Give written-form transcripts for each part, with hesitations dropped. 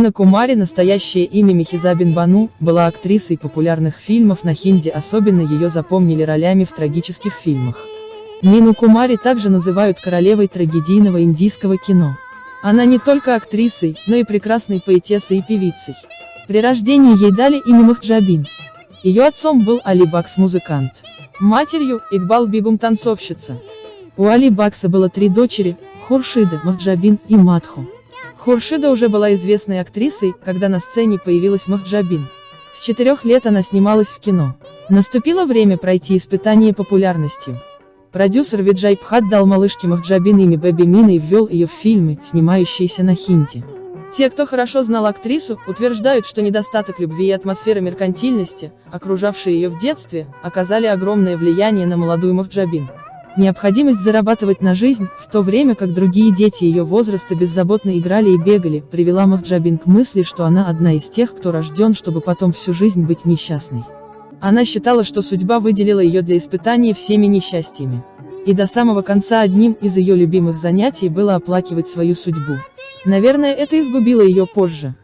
Мина Кумари, настоящее имя Мехизабин Бану, была актрисой популярных фильмов на хинди, особенно ее запомнили ролями в трагических фильмах. Мину Кумари также называют королевой трагедийного индийского кино. Она не только актрисой, но и прекрасной поэтессой и певицей. При рождении ей дали имя Махджабин. Ее отцом был Али Бакс, музыкант. Матерью – Игбал Бигум, танцовщица. У Али Бакса было 3 дочери – Хуршида, Махджабин и Мадху. Хуршида уже была известной актрисой, когда на сцене появилась Махджабин. С 4 лет она снималась в кино. Наступило время пройти испытание популярностью. Продюсер Виджай Пхат дал малышке Махджабин имя Бэби Мина и ввел ее в фильмы, снимающиеся на хинди. Те, кто хорошо знал актрису, утверждают, что недостаток любви и атмосфера меркантильности, окружавшие ее в детстве, оказали огромное влияние на молодую Махджабин. Необходимость зарабатывать на жизнь, в то время как другие дети ее возраста беззаботно играли и бегали, привела Махджабин к мысли, что она одна из тех, кто рожден, чтобы потом всю жизнь быть несчастной. Она считала, что судьба выделила ее для испытания всеми несчастьями. И до самого конца одним из ее любимых занятий было оплакивать свою судьбу. Наверное, это изгубило ее позже.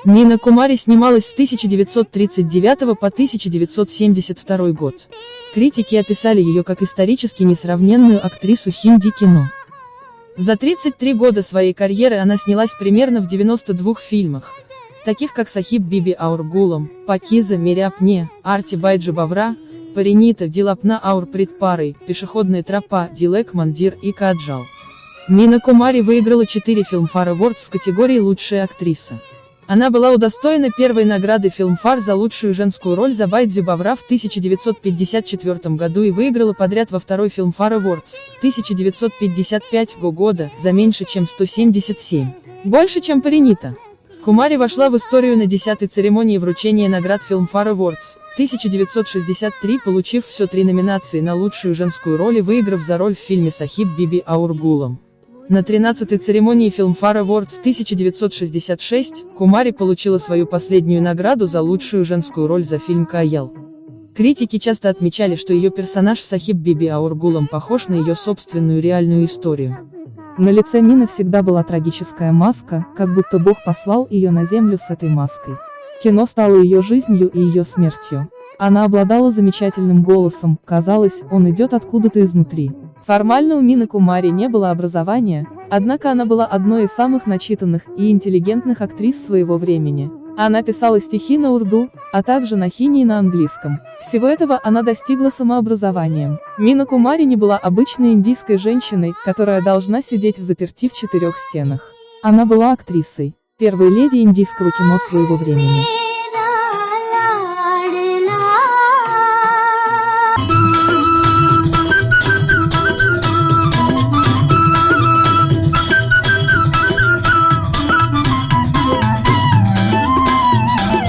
Мина Кумари снималась с 1939 по 1972 год. Критики описали ее как исторически несравненную актрису хинди-кино. За 33 года своей карьеры она снялась примерно в 92 фильмах, таких как Сахиб Биби Аур Гулам, Пакиза Мери Апне, Арти Байджи Бавра, Паринита, Дилапна Аур Прит Парой, Пешеходная тропа, Дилек Мандир и Каджал. Мина Кумари выиграла 4 Filmfare Awards в категории «Лучшая актриса». Она была удостоена первой награды Filmfare за лучшую женскую роль за Байдзи Бавра в 1954 году и выиграла подряд во 2-й Filmfare Awards, 1955 года, за меньше чем 177. Больше, чем Паринита. Кумари вошла в историю на 10-й церемонии вручения наград Filmfare Awards, 1963, получив все 3 номинации на лучшую женскую роль и выиграв за роль в фильме Сахиб Биби Аур Гулам. На 13-й церемонии Filmfare Awards 1966 Кумари получила свою последнюю награду за лучшую женскую роль за фильм «Каял». Критики часто отмечали, что ее персонаж в Сахиб Биби Аур Гулам похож на ее собственную реальную историю. На лице Мины всегда была трагическая маска, как будто Бог послал ее на землю с этой маской. Кино стало ее жизнью и ее смертью. Она обладала замечательным голосом, казалось, он идет откуда-то изнутри. Формально у Мины Кумари не было образования, однако она была одной из самых начитанных и интеллигентных актрис своего времени. Она писала стихи на урду, а также на хинди и на английском. Всего этого она достигла самообразованием. Мина Кумари не была обычной индийской женщиной, которая должна сидеть взаперти в 4 стенах. Она была актрисой, первой леди индийского кино своего времени.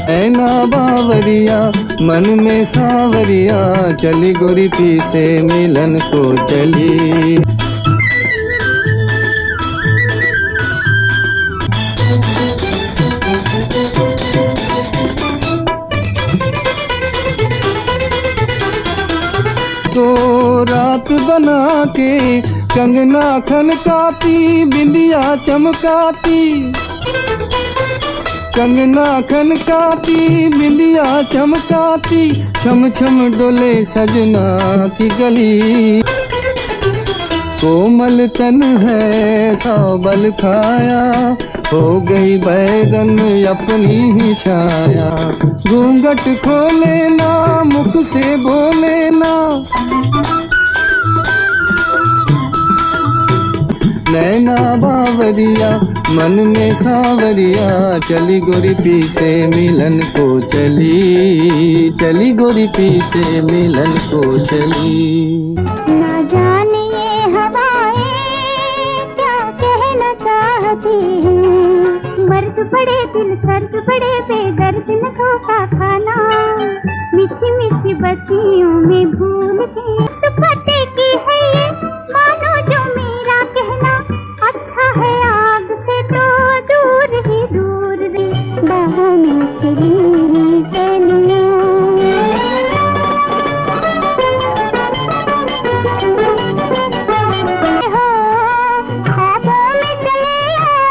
ऐना बावरिया मन में सावरिया चली गोरी पी से मिलन को चली। तो रात बना के कंगना खनकाती बिंदिया चमकाती, कंगना खनकाती बिंदिया चमकाती, छम छम डोले सजना की गली। कोमल तन है साबल खाया, हो गई बैगन अपनी ही छाया। घूंघट खोले ना मुख से बोले ना, नैना बावरिया मन में सावरिया चली गोरी पी से मिलन को चली, चली गोरी पी से मिलन को चली। ना जाने ये हवाएं क्या कहना चाहती हैं, मर्द पड़े दिल सर्द पड़े बेदर्द न धोखा खाना, मीठी मीठी बत्तियों में भूल के फतेह की है ये मानो जो मेरा कहना, अच्छा है आग से तो दूर ही दूर रे, बाहों में खिली कलियां। हो ख्वाबों में चले आओ,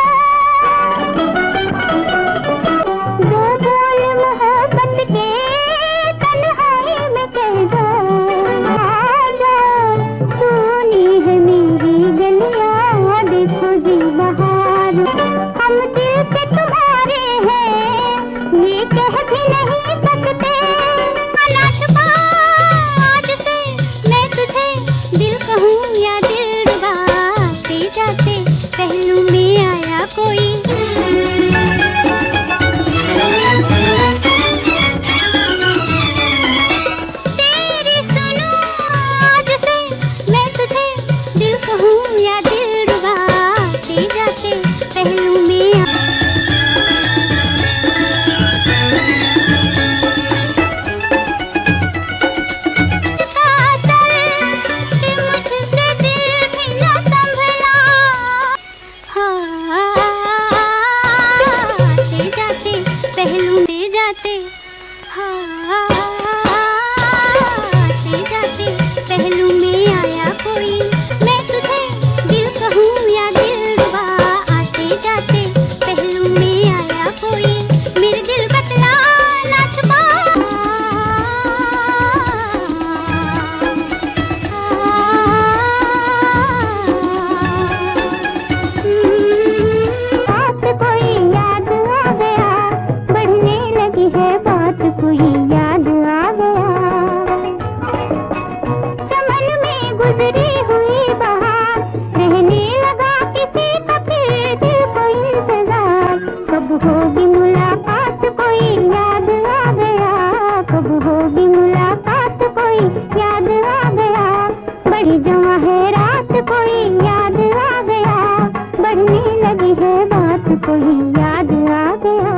कोई याद आ गया।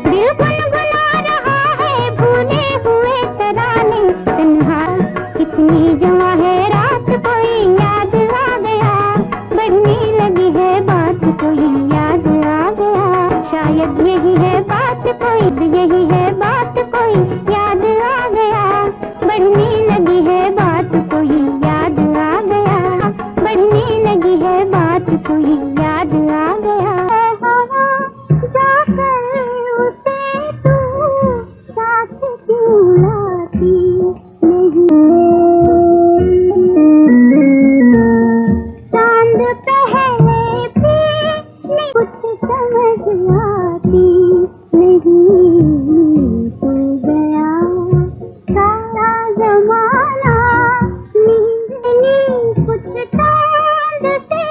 दिल गुनगुना रहा है भूले हुए तराने, तन्हा कितनी जवां है रात कोई याद आ गया। बढ़ने लगी है बात कोई याद आ गया। शायद यही है बात कोई, यही है बात कोई याद आ गया। बढ़ने लगी है बात कोई याद आ गया। बढ़ने लगी है बात कोई याद आ गया। जाकर उसे तू साथ क्यों लाती नहीं। चांद पहले भी नहीं कुछ समझ आती नहीं। सो गया सारा जमाना नींद नी कुछ चांद से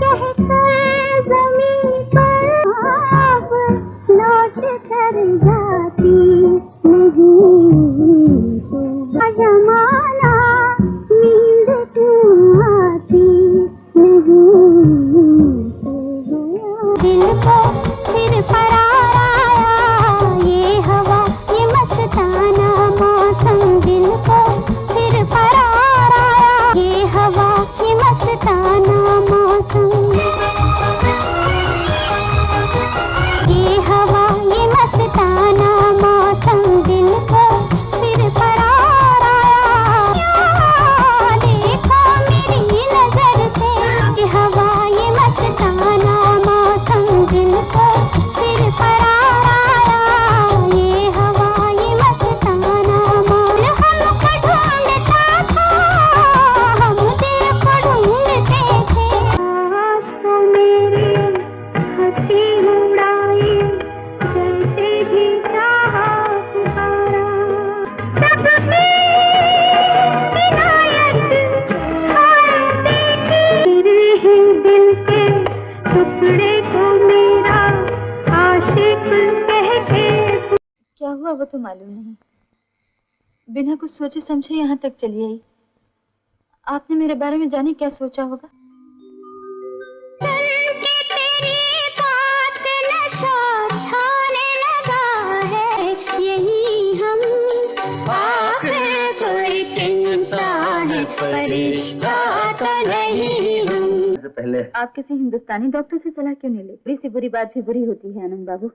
कहकर जमीन पर आप लौट कर जाती नहीं। सो गया जमाना नींद क्यों आती नहीं। सो गया दिल को फिर करार आया ये हवा ये मस्ताना मौसम। दिल को फिर करार आया ये हवा ये मस्ताना मौसम। ये हवा ये मस्ताना मौसम। दिल को फिर करार आया। देखो मेरी नजर से ये हवा ये मस्ताना मौसम। दिल को फिर करार आया ये हवा ये मस्ताना मौसम। हमको ढूंढता था हम दिल को ढूंढते थे। आज तो मेरी हंसी उड़ाई जैसे भी चाहा पुकारा। सबकी इनायत हाय देखी। मेरे ही दिल के टुकड़े को मेरा आशिक कह के। क्या हुआ वो तो मालूम नहीं। बिना कुछ सोचे समझे यहाँ तक चली आई। आपने मेरे बारे में जाने क्या सोचा होगा। सुन के तेरी बात नशा छाने लगा है। यही हम आखिर कोई इंसान है फरिश्ता तो नहीं हम। पहले आप किसी हिंदुस्तानी डॉक्टर से सलाह क्यों नहीं ले। बुरी से बुरी बात भी बुरी होती है आनंद बाबू।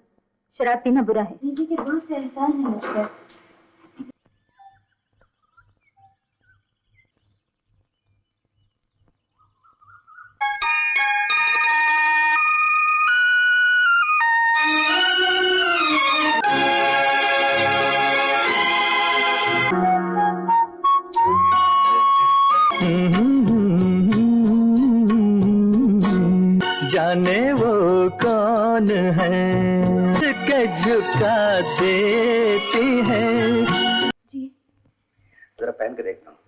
शराब पीना बुरा है। दीदी के बहुत से एहसान है मुझ पर। जाने वो कौन है के झुका देती है। जी जरा पहन के देखता हूँ।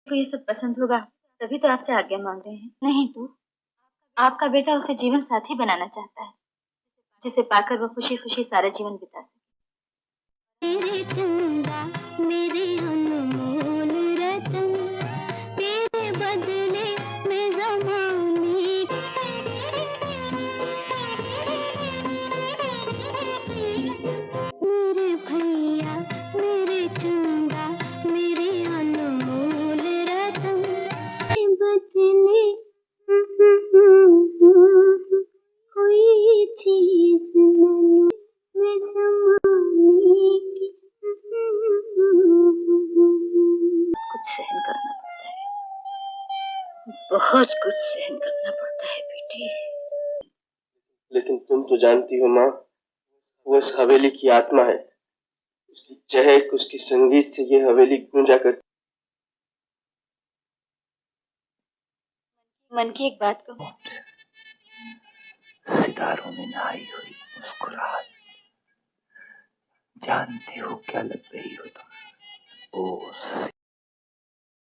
को ये सब पसंद होगा तभी तो आपसे आज्ञा मांग रहे हैं। नहीं तो आपका बेटा उसे जीवन साथी बनाना चाहता है जिसे पाकर वो खुशी खुशी सारा जीवन बिता सके। मेरे चंदा मेरे अनमोल रतन तेरे बदले में ज़माने मेरे भैया मेरे चंदा मेरे अनमोल रतन तेरे बदले कोई चीज न लूं मैं ज़माने की। कुछ सहन करना पड़ता है। बहुत कुछ सहन करना पड़ता है बेटी। लेकिन तुम तो जानती हो माँ, वो इस हवेली की आत्मा है। उसकी चहक उसकी संगीत से ये हवेली गूंजा करती। मन की एक बात कहूँ। सितारों में नहाई हुई मुस्कुराहट, जानती हो क्या लग रही हो तुम? ओ